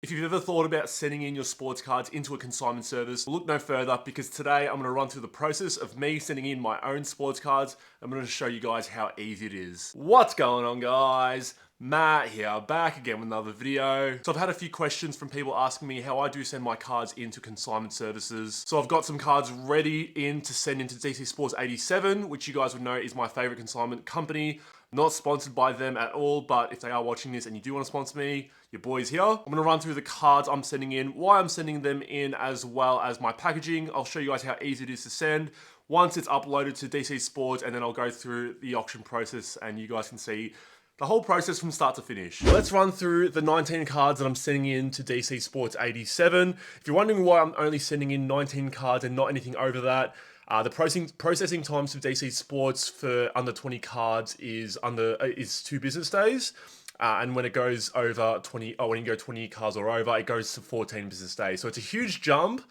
If you've ever thought about sending in your sports cards into a consignment service, look no further because today I'm going to run through the process of me sending in my own sports cards. I'm going to show you guys how easy it is. What's going on, guys? Matt here, back again with another video. So I've had a few questions from people asking me how I do send my cards into consignment services. So I've got some cards ready in to send into DC Sports 87, which you guys would know is my favorite consignment company. Not sponsored by them at all, but if they are watching this and you do want to sponsor me, your boy's here. I'm going to run through the cards I'm sending in, why I'm sending them in, as well as my packaging. I'll show you guys how easy it is to send once it's uploaded to DC Sports, and then I'll go through the auction process and you guys can see the whole process from start to finish. Let's run through the 19 cards that I'm sending in to DC Sports 87. If you're wondering why I'm only sending in 19 cards and not anything over that, the processing times for DC Sports for under 20 cards is 2 business days. And when it goes over 20, when you go 20 cards or over, it goes to 14 business days. So it's a huge jump.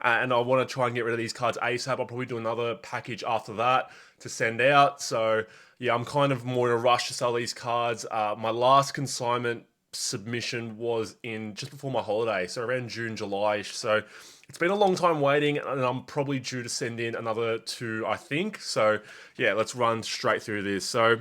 And I want to try and get rid of these cards ASAP. I'll probably do another package after that to send out. So yeah, I'm kind of more in a rush to sell these cards. My last consignment submission was in just before my holiday, so around June, July-ish. So it's been a long time waiting, and I'm probably due to send in another 2, I think. So yeah, let's run straight through this. So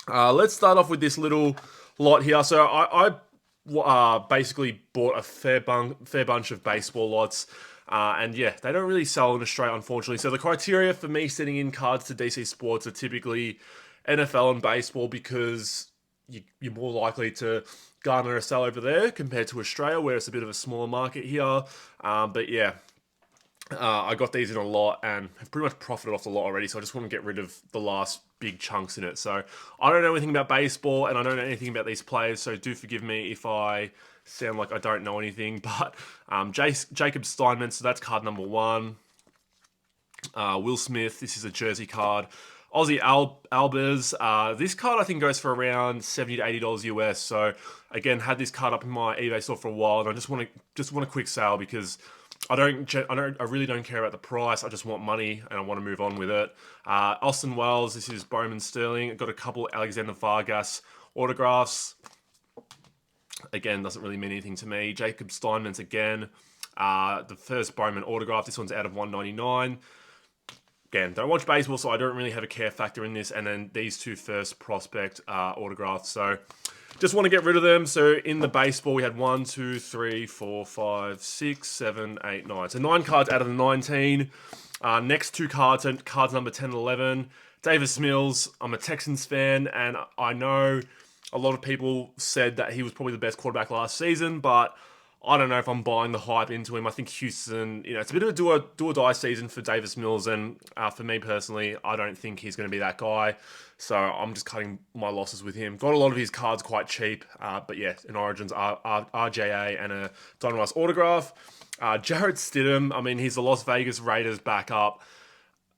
let's start off with this little lot here. So I basically bought a fair bunch of baseball lots. And yeah, they don't really sell in Australia, unfortunately. So the criteria for me sending in cards to DC Sports are typically NFL and baseball, because you're more likely to garner a sale over there compared to Australia, where it's a bit of a smaller market here. But yeah, I got these in a lot and have pretty much profited off the lot already, so I just want to get rid of the last big chunks in it. So I don't know anything about baseball, and I don't know anything about these players, so do forgive me if I sound like I don't know anything. But Jacob Steinman, so that's card number 1. Will Smith, this is a jersey card. Aussie Albers, this card I think goes for around $70 to $80 US. So again, had this card up in my eBay store for a while, and I just want a quick sale because I really don't care about the price. I just want money and I want to move on with it. Austin Wells, this is Bowman Sterling. I've got a couple Alexander Vargas autographs. Again, doesn't really mean anything to me. Jacob Steinman's again. The first Bowman autograph. This one's out of 199. Again, don't watch baseball, so I don't really have a care factor in this. And then these 2 first prospect autographs. So just want to get rid of them. So in the baseball, we had 1, 2, 3, 4, 5, 6, 7, 8, 9. So 9 cards out of the 19. Next 2 cards, cards number 10 and 11. Davis Mills. I'm a Texans fan, and I know a lot of people said that he was probably the best quarterback last season, but I don't know if I'm buying the hype into him. I think Houston, it's a bit of a do or die season for Davis Mills, and for me personally, I don't think he's going to be that guy. So I'm just cutting my losses with him. Got a lot of his cards quite cheap, but yeah, in Origins, RJA and a Don Rice autograph. Jarrett Stidham, I mean, he's the Las Vegas Raiders backup.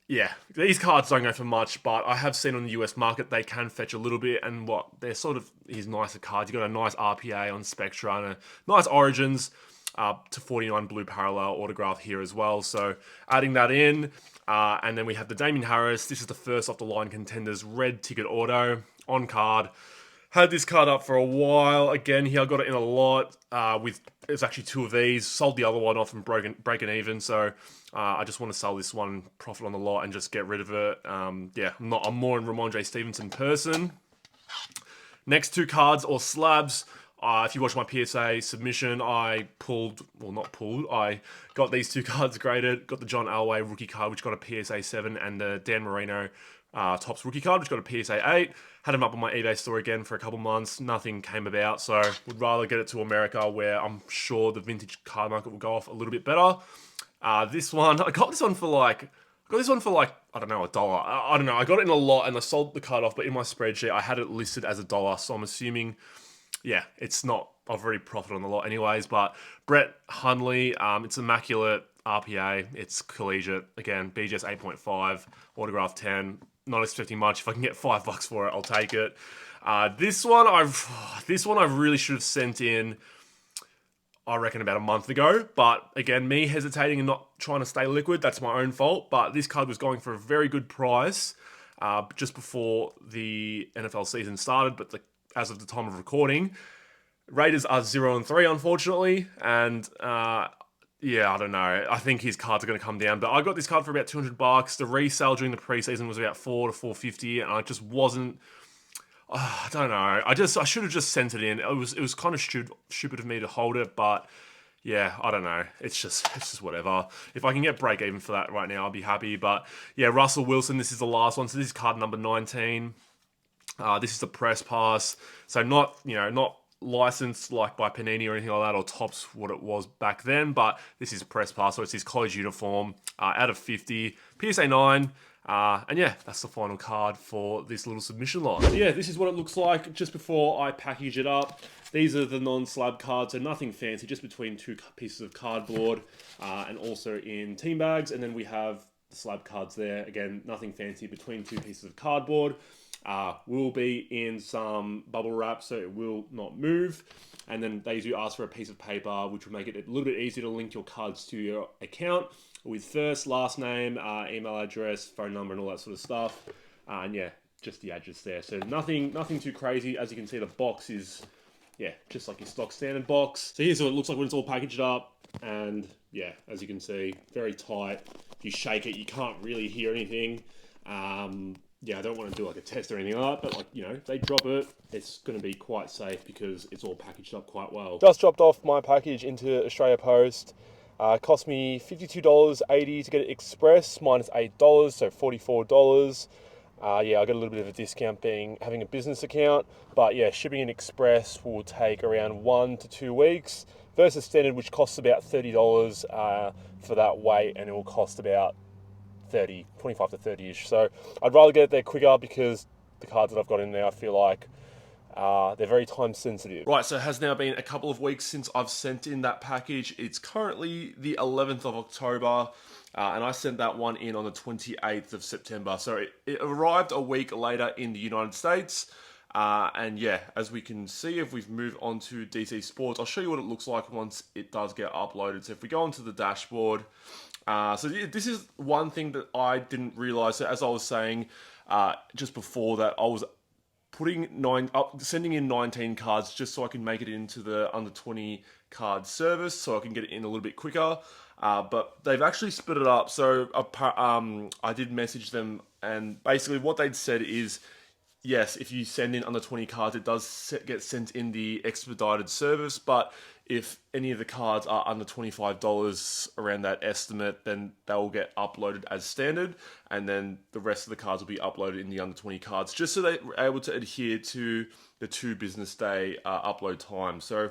Yeah, these cards don't go for much, but I have seen on the US market they can fetch a little bit, and they're sort of his nicer cards. You got a nice RPA on Spectra and a nice Origins to 49 blue parallel autograph here as well. So adding that in, and then we have the Damien Harris. This is the first off the line contenders red ticket auto on card. Had this card up for a while. Again, here I got it in a lot. It's actually 2 of these. Sold the other one off and breaking even. So I just want to sell this one, profit on the lot, and just get rid of it. Yeah, I'm more in Ramondre Stevenson person. Next 2 cards or slabs. If you watch my PSA submission, I got these 2 cards graded. Got the John Elway rookie card, which got a PSA 7, and the Dan Marino Topps rookie card, which got a PSA 8. Had them up on my eBay store again for a couple months. Nothing came about, so would rather get it to America, where I'm sure the vintage card market will go off a little bit better. This one, I got this one for like, I don't know, $1. I don't know. I got it in a lot and I sold the card off, but in my spreadsheet, I had it listed as $1. So I'm assuming, yeah, it's not, I've already profited on the lot anyways. But Brett Hundley, it's immaculate RPA. It's collegiate. Again, BGS 8.5, autograph 10. Not expecting much. If I can get $5 for it, I'll take it. This one I really should have sent in, I reckon, about a month ago. But again, me hesitating and not trying to stay liquid, that's my own fault. But this card was going for a very good price just before the NFL season started. But as of the time of recording, Raiders are 0-3, unfortunately, and yeah, I don't know. I think his cards are going to come down, but I got this card for about $200. The resale during the preseason was about $4 to $4.50, and I just wasn't. I don't know. I should have just sent it in. It was kind of stupid of me to hold it, but yeah, I don't know. It's just whatever. If I can get break even for that right now, I'll be happy. But yeah, Russell Wilson. This is the last one. So this is card number 19. This is the press pass. So not licensed like by Panini or anything like that, or Topps what it was back then. But this is press pass. So it's his college uniform out of 50. PSA 9. And yeah, that's the final card for this little submission line. So yeah, this is what it looks like just before I package it up. These are the non-slab cards, so nothing fancy, just between two pieces of cardboard and also in team bags. And then we have the slab cards there. Again, nothing fancy, between two pieces of cardboard. Will be in some bubble wrap, so it will not move. And then they do ask for a piece of paper, which will make it a little bit easier to link your cards to your account with first, last name, email address, phone number, and all that sort of stuff. And yeah, just the address there. So nothing too crazy. As you can see, the box is, yeah, just like your stock standard box. So here's what it looks like when it's all packaged up. And yeah, as you can see, very tight. If you shake it, you can't really hear anything. Yeah, I don't want to do like a test or anything like that, but like, if they drop it, it's going to be quite safe because it's all packaged up quite well. Just dropped off my package into Australia Post. Cost me $52.80 to get it express, minus $8, so $44. Yeah, I got a little bit of a discount having a business account, but yeah, shipping in express will take around 1 to 2 weeks versus standard, which costs about $30 for that weight, and it will cost about 25 to 30-ish. So I'd rather get it there quicker because the cards that I've got in there, I feel like they're very time sensitive. Right, so it has now been a couple of weeks since I've sent in that package. It's currently the 11th of October, and I sent that one in on the 28th of September. So it arrived a week later in the United States. And yeah, as we can see, if we've moved on to DC Sports, I'll show you what it looks like once it does get uploaded. So if we go onto the dashboard, so this is one thing that I didn't realize. So as I was saying just before that, I was sending in 19 cards just so I can make it into the under 20 card service, so I can get it in a little bit quicker. But they've actually split it up. So I did message them, and basically what they'd said is, yes, if you send in under 20 cards, it does get sent in the expedited service, but if any of the cards are under $25 around that estimate, then they'll get uploaded as standard, and then the rest of the cards will be uploaded in the under 20 cards, just so they're able to adhere to the 2 business day upload time. So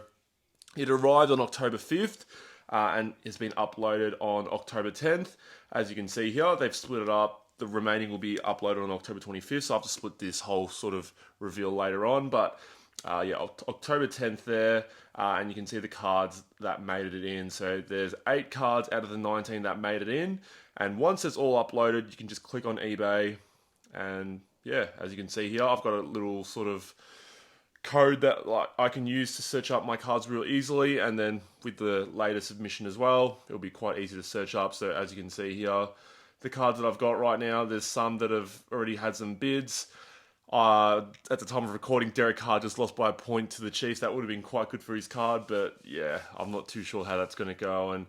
it arrived on October 5th and has been uploaded on October 10th. As you can see here, they've split it up. The remaining will be uploaded on October 25th, so I have to split this whole sort of reveal later on. But yeah, October 10th there, and you can see the cards that made it in. So there's 8 cards out of the 19 that made it in. And once it's all uploaded, you can just click on eBay. And yeah, as you can see here, I've got a little sort of code that I can use to search up my cards real easily. And then with the later submission as well, it'll be quite easy to search up. So as you can see here, the cards that I've got right now, there's some that have already had some bids. At the time of recording, Derek Carr just lost by a point to the Chiefs. That would have been quite good for his card, but yeah, I'm not too sure how that's going to go, and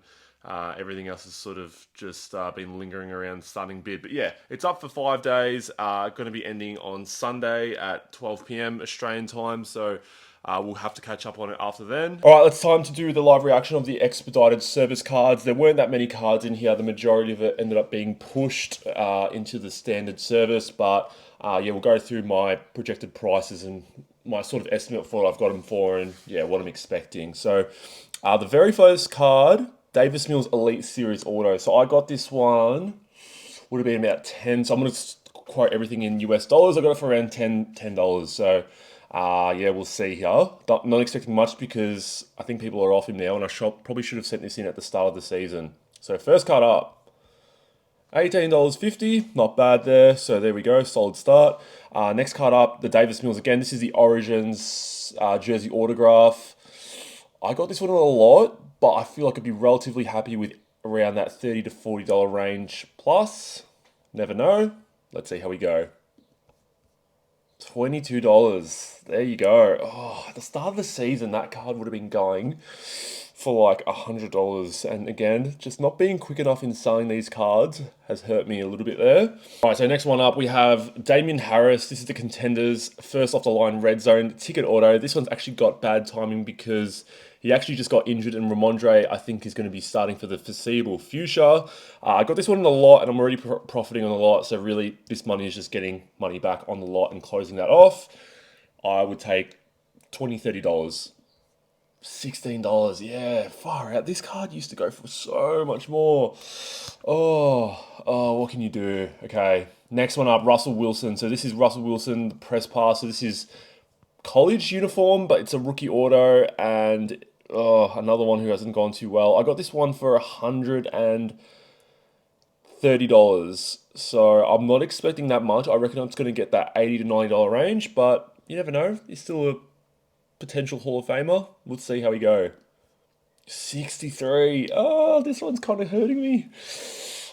everything else has sort of just been lingering around starting bid. But yeah, it's up for 5 days, going to be ending on Sunday at 12 p.m. Australian time, so we'll have to catch up on it after then. All right, it's time to do the live reaction of the expedited service cards. There weren't that many cards in here. The majority of it ended up being pushed into the standard service, but yeah, we'll go through my projected prices and my sort of estimate for what I've got them for, and yeah, what I'm expecting. So the very first card, Davis Mills Elite Series Auto. So I got this one, would have been about 10. So I'm going to quote everything in US dollars. I got it for around $10. So yeah, we'll see here. Not expecting much because I think people are off him now, and I probably should have sent this in at the start of the season. So first card up, $18.50, not bad there. So there we go, solid start. Next card up, the Davis Mills again. This is the Origins jersey autograph. I got this one a lot, but I feel like I'd be relatively happy with around that $30 to $40 range plus. Never know. Let's see how we go. $22. There you go. Oh, at the start of the season, that card would have been going for like $100. And again, just not being quick enough in selling these cards has hurt me a little bit there. All right, so next one up, we have Damien Harris. This is the Contenders, first off the line red zone ticket auto. This one's actually got bad timing because he actually just got injured, and Ramondre, I think, is going to be starting for the foreseeable future. I got this one in the lot, and I'm already profiting on the lot, so really this money is just getting money back on the lot and closing that off. I would take $20, $30. $16, yeah, far out. This card used to go for so much more. Oh, what can you do? Okay, next one up, Russell Wilson. So this is Russell Wilson, the press pass. So this is college uniform, but it's a rookie auto, and another one who hasn't gone too well. I got this one for $130. So I'm not expecting that much. I reckon it's going to get that $80 to $90 range, but you never know. He's still a potential Hall of Famer. We'll see how we go. 63. Oh, this one's kind of hurting me.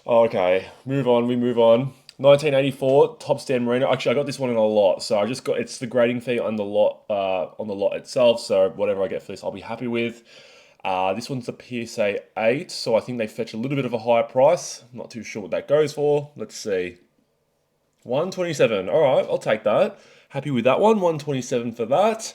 Okay, we move on. 1984, Top Stan Marino. Actually, I got this one in a lot, so it's the grading fee on the lot itself. So whatever I get for this, I'll be happy with. This one's a PSA 8, so I think they fetch a little bit of a higher price. I'm not too sure what that goes for. Let's see. 127. All right, I'll take that. Happy with that one. 127 for that.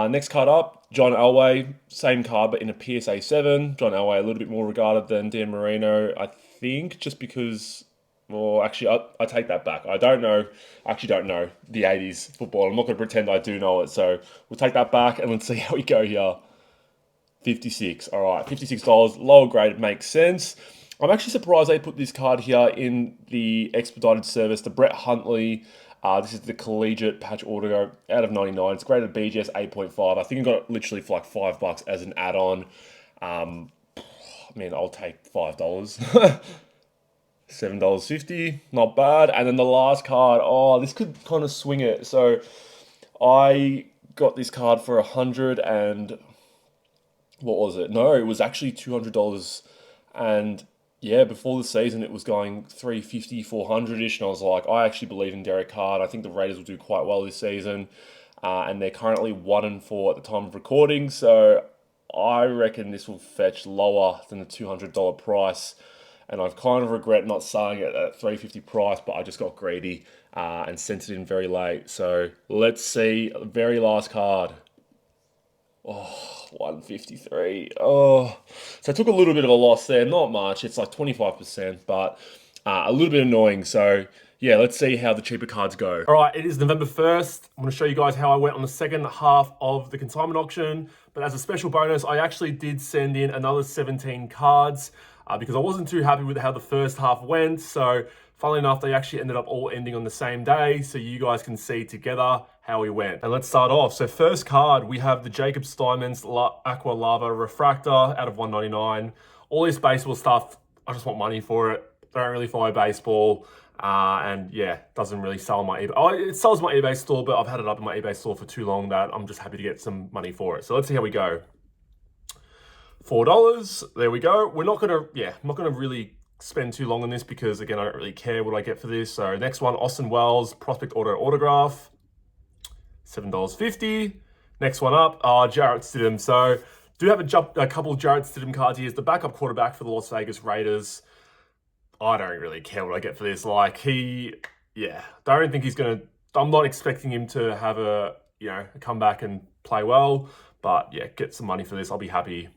Next card up, John Elway, same card but in a PSA 7. John Elway a little bit more regarded than Dan Marino, I think, just because. Well, actually, I take that back. I don't know the 80s football. I'm not going to pretend I do know it. So we'll take that back and let's see how we go here. 56. All right, $56. Lower grade makes sense. I'm actually surprised they put this card here in the expedited service. The Brett Huntley. This is the collegiate patch auto out of 99. It's graded BGS 8.5. I think I got it literally for like $5 as an add-on. I mean, I'll take $5. $7.50, not bad. And then the last card, this could kind of swing it. So I got this card for $100 and what was it? No, it was actually $200. And yeah, before the season, it was going $350, $400-ish. And I was like, I actually believe in Derek Carr. I think the Raiders will do quite well this season. And they're currently 1-4 at the time of recording. So I reckon this will fetch lower than the $200 price. And I kind of regret not selling it at $350 price, but I just got greedy and sent it in very late. So let's see, very last card. Oh, 153. Oh, so I took a little bit of a loss there. Not much. It's like 25%, but a little bit annoying. So yeah, let's see how the cheaper cards go. All right, it is November 1st. I'm going to show you guys how I went on the second half of the consignment auction. But as a special bonus, I actually did send in another 17 cards. Because I wasn't too happy with how the first half went. So funnily enough, they actually ended up all ending on the same day. So you guys can see together how we went. And let's start off. So first card, we have the Jacob Steinman's Aqua Lava Refractor out of 199. All this baseball stuff, I just want money for it. Don't really follow baseball. And yeah, doesn't really sell on my eBay. Oh, it sells my eBay store, but I've had it up in my eBay store for too long that I'm just happy to get some money for it. So let's see how we go. $4. There we go. I'm not gonna really spend too long on this because again, I don't really care what I get for this. So next one, Austin Wells, Prospect Auto Autograph, $7.50. Next one up, Jarrett Stidham. So do have a couple of Jarrett Stidham cards here. He's the backup quarterback for the Las Vegas Raiders. I don't really care what I get for this. Like don't think he's gonna. I'm not expecting him to have a come back and play well, but yeah, get some money for this. I'll be happy.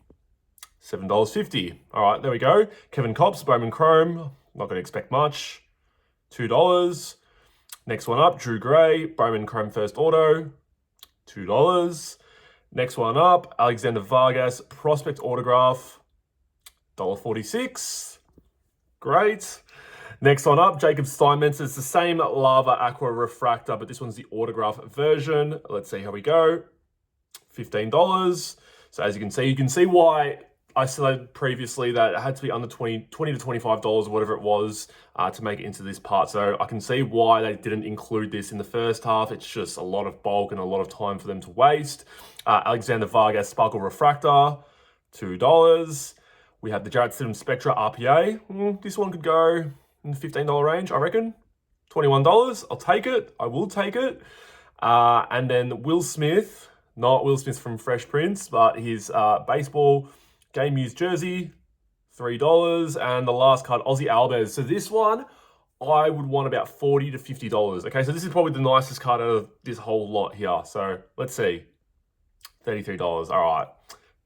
$7.50. All right, there we go. Kevin Kopps, Bowman Chrome. Not going to expect much. $2. Next one up, Drew Gray, Bowman Chrome First Auto. $2. Next one up, Alexander Vargas, Prospect Autograph. $1.46. Great. Next one up, Jacob Steinman. It's the same Lava Aqua Refractor, but this one's the autograph version. Let's see how we go. $15. So as you can see why I said previously that it had to be under $20 to $25, whatever it was, to make it into this part. So I can see why they didn't include this in the first half. It's just a lot of bulk and a lot of time for them to waste. Alexander Vargas Sparkle Refractor, $2. We have the Jarrett Stidham Spectra RPA. This one could go in the $15 range, I reckon. $21. I'll take it. I will take it. And then Will Smith, not Will Smith from Fresh Prince, but his baseball game used jersey, $3. And the last card, Ozzy Alves. So this one, I would want about $40 to $50. Okay, so this is probably the nicest card out of this whole lot here. So let's see, $33. All right,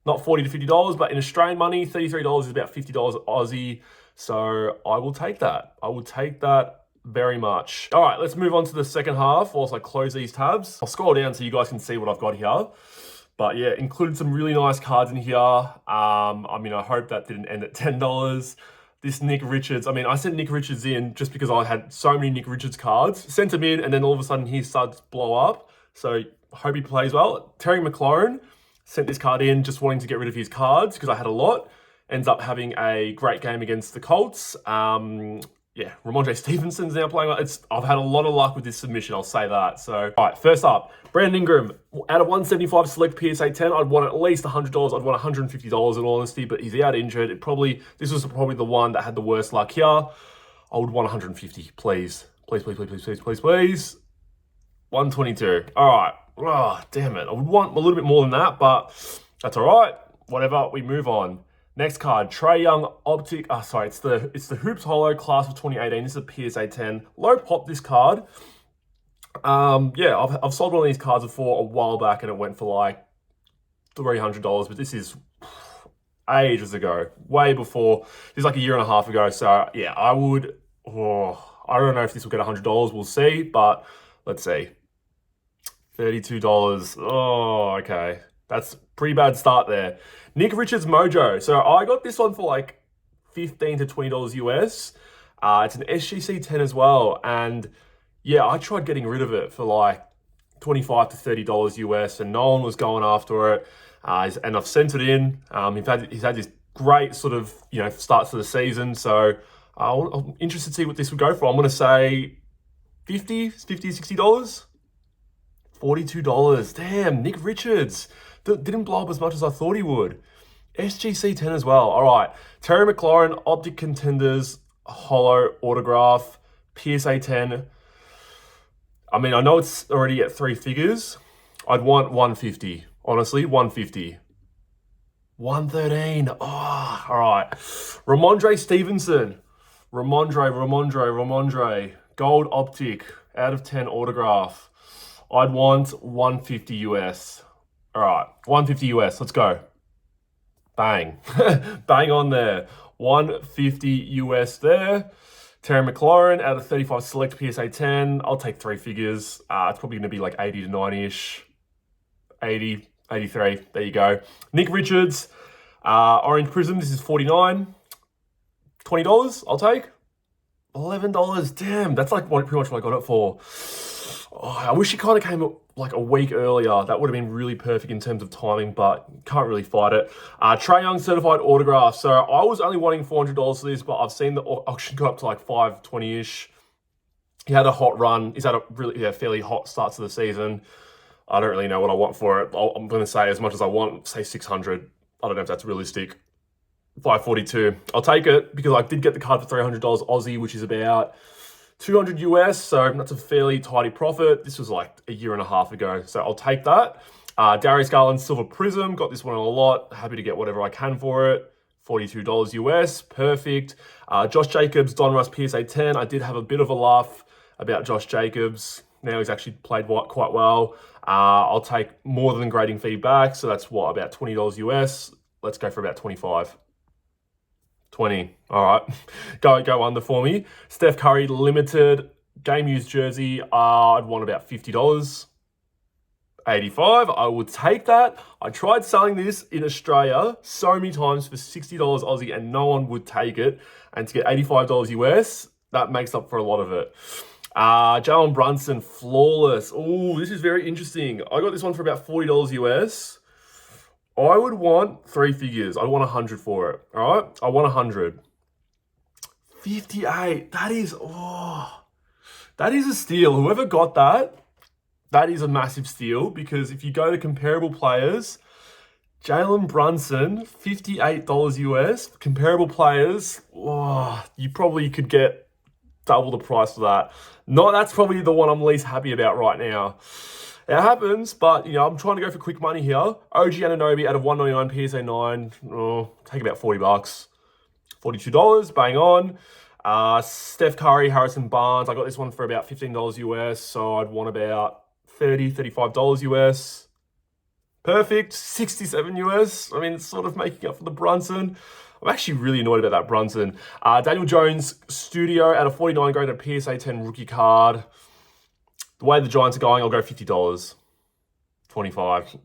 not $40 to $50, but in Australian money, $33 is about $50 Aussie. So I will take that. I will take that very much. All right, let's move on to the second half whilst I close these tabs. I'll scroll down so you guys can see what I've got here. But yeah, included some really nice cards in here. I mean, I hope that didn't end at $10. This Nick Richards, I mean, I sent Nick Richards in just because I had so many Nick Richards cards. Sent him in, and then all of a sudden he starts to blow up. So I hope he plays well. Terry McLaurin, sent this card in just wanting to get rid of his cards because I had a lot. Ends up having a great game against the Colts. Yeah, Ramondre Stevenson's now playing. I've had a lot of luck with this submission, I'll say that. So, all right, first up, Brandon Ingram. Out of 175 select PSA 10, I'd want at least $100. I'd want $150 in all honesty, but he's out injured. This was probably the one that had the worst luck here. I would want 150, please. Please, please, please, please, please, please, please. 122. All right. Oh, damn it. I would want a little bit more than that, but that's all right. Whatever, we move on. Next card, Trae Young Optic. It's the Hoops Holo class of 2018. This is a PSA 10. Low pop this card. Yeah, I've sold one of these cards before a while back and it went for like $300, but this is ages ago, way before. This is like a year and a half ago. So yeah, I don't know if this will get $100. We'll see, but let's see. $32. Oh, okay. That's a pretty bad start there. Nick Richards Mojo. So I got this one for like $15 to $20 US. It's an SGC 10 as well. And yeah, I tried getting rid of it for like $25 to $30 US and no one was going after it. And I've sent it in. He's had this great sort of, starts to the season. So I'm interested to see what this would go for. I'm going to say $50, $60. $42. Damn, Nick Richards. Didn't blow up as much as I thought he would. SGC 10 as well. All right. Terry McLaurin, Optic Contenders, Holo Autograph, PSA 10. I mean, I know it's already at 3 figures. I'd want 150. Honestly, 150. 113. Oh, all right. Ramondre Stevenson. Ramondre. Gold Optic, out of 10 autograph. I'd want 150 US. All right, 150 US, let's go. Bang. Bang on there. 150 US there. Terry McLaurin, out of 35 select PSA 10. I'll take 3 figures. It's probably going to be like 80 to 90-ish. 80, 83. There you go. Nick Richards, Orange Prism. This is $49. $20, I'll take. $11. Damn, that's like pretty much what I got it for. Oh, I wish it kind of came like a week earlier. That would have been really perfect in terms of timing, but can't really fight it. Trae Young certified autograph. So I was only wanting $400 for this, but I've seen the auction go up to like $520-ish. He had a hot run. He's had a really fairly hot start to the season. I don't really know what I want for it. I'm going to say as much as I want, say 600. I don't know if that's realistic. 542. I'll take it because I did get the card for $300 Aussie, which is about 200 US, so that's a fairly tidy profit. This was like a year and a half ago, so I'll take that. Darius Garland Silver Prism, got this one a lot. Happy to get whatever I can for it. $42 US, perfect. Josh Jacobs, Donruss PSA 10. I did have a bit of a laugh about Josh Jacobs. Now he's actually played quite well. I'll take more than grading feedback, so that's what, about $20 US. Let's go for about 25. 20. All right. Go under for me. Steph Curry Limited game used jersey. I'd want about $50. 85. I would take that. I tried selling this in Australia so many times for $60 Aussie and no one would take it. And to get $85 US, that makes up for a lot of it. Jalen Brunson Flawless. Oh, this is very interesting. I got this one for about $40 US. I would want 3 figures. I want 100 for it. All right? I want 100. 58. That is a steal. Whoever got that is a massive steal because if you go to comparable players, Jalen Brunson, $58 US. Comparable players, you probably could get double the price for that. No, that's probably the one I'm least happy about right now. It happens, but you know, I'm trying to go for quick money here. OG Anunoby out of 199 PSA 9, take about 40 bucks. $42, bang on. Steph Curry, Harrison Barnes, I got this one for about $15 US, so I'd want about $30, $35 US. Perfect, 67 US. I mean, it's sort of making up for the Brunson. I'm actually really annoyed about that Brunson. Daniel Jones Studio out of 49 going to PSA 10 rookie card. The way the Giants are going, I'll go $50. 25.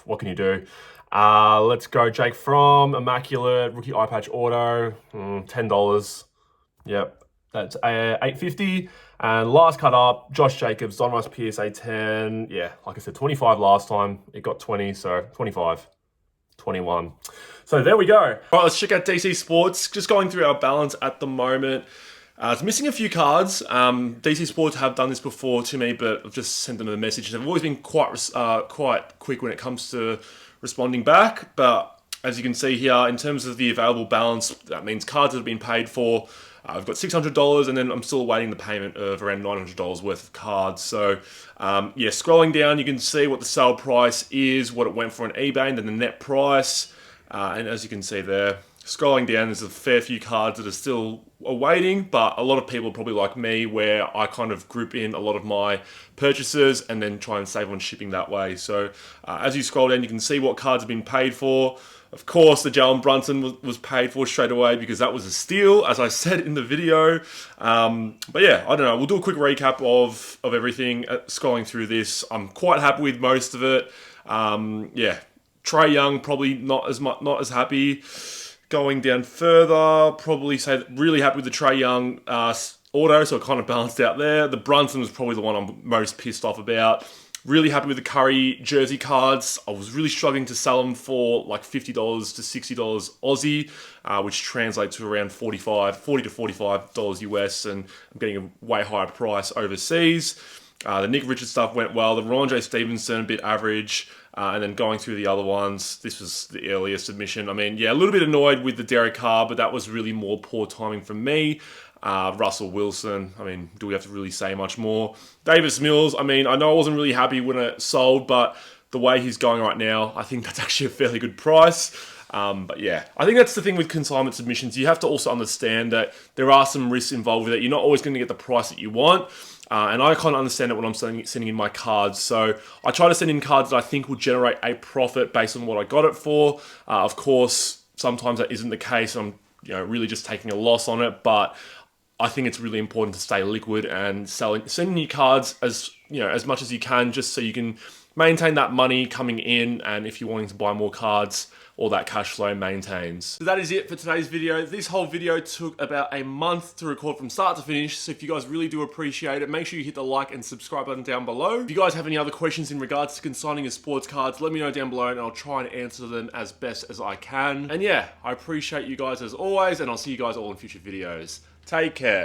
What can you do? Let's go Jake Fromm, Immaculate, rookie eye patch auto, $10. Yep, that's $8.50. And last cut up, Josh Jacobs, Donruss PSA 10. Yeah, like I said, 25 last time. It got 20, so 25. 21. So there we go. All right, let's check out DC Sports. Just going through our balance at the moment. It's missing a few cards. DC Sports have done this before to me, but I've just sent them a message. They've always been quite quick when it comes to responding back. But as you can see here, in terms of the available balance, that means cards that have been paid for. I've got $600, and then I'm still awaiting the payment of around $900 worth of cards. So, yeah, scrolling down, you can see what the sale price is, what it went for on eBay, and then the net price. And as you can see there, scrolling down, there's a fair few cards that are still awaiting, but a lot of people are probably like me, where I kind of group in a lot of my purchases and then try and save on shipping that way. So, as you scroll down, you can see what cards have been paid for. Of course, the Jalen Brunson was paid for straight away because that was a steal, as I said in the video. But yeah, I don't know. We'll do a quick recap of everything. Scrolling through this, I'm quite happy with most of it. Yeah, Trae Young probably not as happy. Going down further, probably say really happy with the Trae Young auto, so it kind of balanced out there. The Brunson was probably the one I'm most pissed off about. Really happy with the Curry jersey cards. I was really struggling to sell them for like $50 to $60 Aussie, which translates to around $40 to $45 US, and I'm getting a way higher price overseas. The Nick Richards stuff went well. The Ron J. Stevenson, a bit average. And then going through the other ones, this was the earlier submission. I mean, yeah, a little bit annoyed with the Derek Carr, but that was really more poor timing from me. Russell Wilson, I mean, do we have to really say much more? Davis Mills, I mean, I know I wasn't really happy when it sold, but the way he's going right now, I think that's actually a fairly good price. But yeah, I think that's the thing with consignment submissions. You have to also understand that there are some risks involved with it. You're not always going to get the price that you want. And I kind of understand it when I'm sending in my cards. So I try to send in cards that I think will generate a profit based on what I got it for. Of course, sometimes that isn't the case. I'm really just taking a loss on it. But I think it's really important to stay liquid and sending your cards as much as you can, just so you can maintain that money coming in. And if you're wanting to buy more cards, all that cash flow maintains. So that is it for today's video. This whole video took about a month to record from start to finish. So if you guys really do appreciate it, make sure you hit the like and subscribe button down below. If you guys have any other questions in regards to consigning your sports cards, let me know down below and I'll try and answer them as best as I can. And yeah, I appreciate you guys as always, and I'll see you guys all in future videos. Take care.